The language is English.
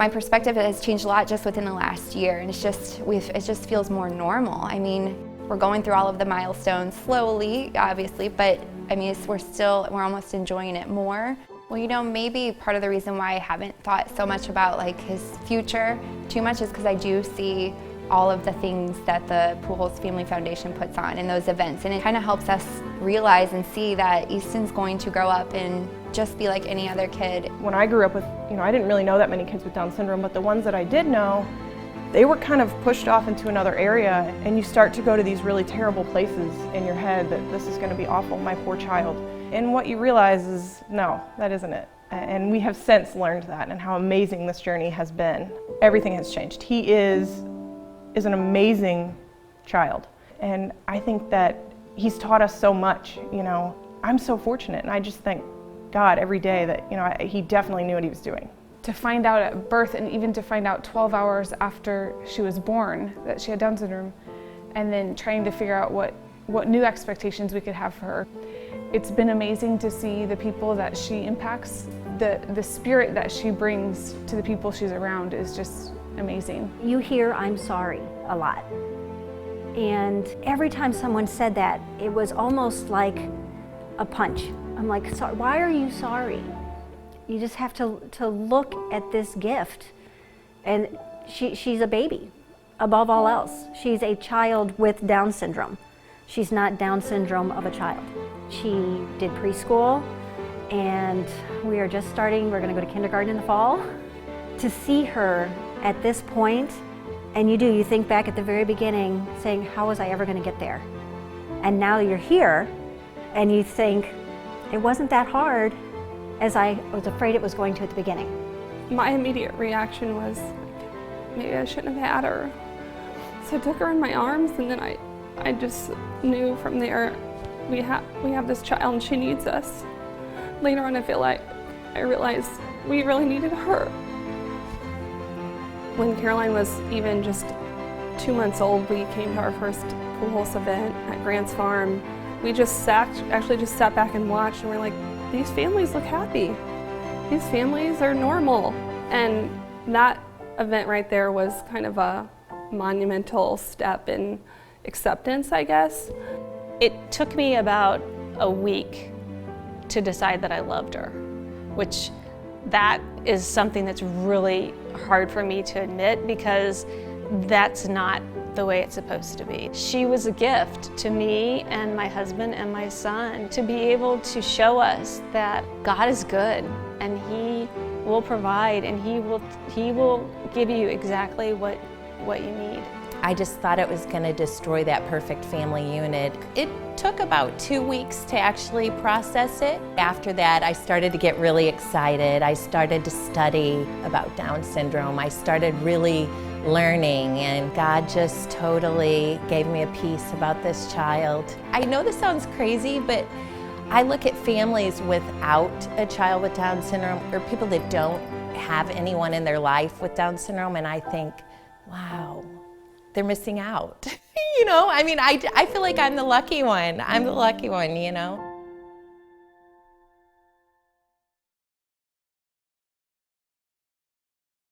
My perspective has changed a lot just within the last year, and it just feels more normal. I mean, we're going through all of the milestones slowly, obviously, but I mean, we're almost enjoying it more. Well, you know, maybe part of the reason why I haven't thought so much about like his future too much is because I do see all of the things that the Pujols Family Foundation puts on in those events, and it kind of helps us realize and see that Easton's going to grow up and just be like any other kid. When I grew up with, I didn't really know that many kids with Down syndrome, but the ones that I did know, they were kind of pushed off into another area, and you start to go to these really terrible places in your head that this is going to be awful, my poor child. And what you realize is, no, that isn't it. And we have since learned that, and how amazing this journey has been. Everything has changed. He is an amazing child, and I think that he's taught us so much. I'm so fortunate, and I just thank God every day that he definitely knew what he was doing. To find out at birth, and even to find out 12 hours after she was born that she had Down syndrome, and then trying to figure out what new expectations we could have for her. It's been amazing to see the people that she impacts. The spirit that she brings to the people she's around is just amazing. You hear "I'm sorry" a lot. And every time someone said that, it was almost like a punch. I'm like, why are you sorry? You just have to look at this gift. And she's a baby, above all else. She's a child with Down syndrome. She's not Down syndrome of a child. She did preschool, and we are just starting. We're gonna go to kindergarten in the fall. To see her at this point, and you think back at the very beginning, saying, how was I ever gonna get there? And now you're here, and you think, it wasn't that hard as I was afraid it was going to at the beginning. My immediate reaction was, maybe I shouldn't have had her. So I took her in my arms, and then I just knew from there, we have this child and she needs us. Later on, I realized we really needed her. When Caroline was even just 2 months old, we came to our first Pujols event at Grant's Farm. We just sat back and watched, and we're like, these families look happy. These families are normal. And that event right there was kind of a monumental step in acceptance, I guess. It took me about a week to decide that I loved her, which that is something that's really hard for me to admit, because that's not the way it's supposed to be. She was a gift to me and my husband and my son, to be able to show us that God is good, and He will provide, and He will give you exactly what you need. I just thought it was going to destroy that perfect family unit. It took about 2 weeks to actually process it. After that, I started to get really excited. I started to study about Down syndrome. I started really learning, and God just totally gave me a peace about this child. I know this sounds crazy, but I look at families without a child with Down syndrome, or people that don't have anyone in their life with Down syndrome, and I think, wow, they're missing out. I mean, I feel like I'm the lucky one. I'm the lucky one,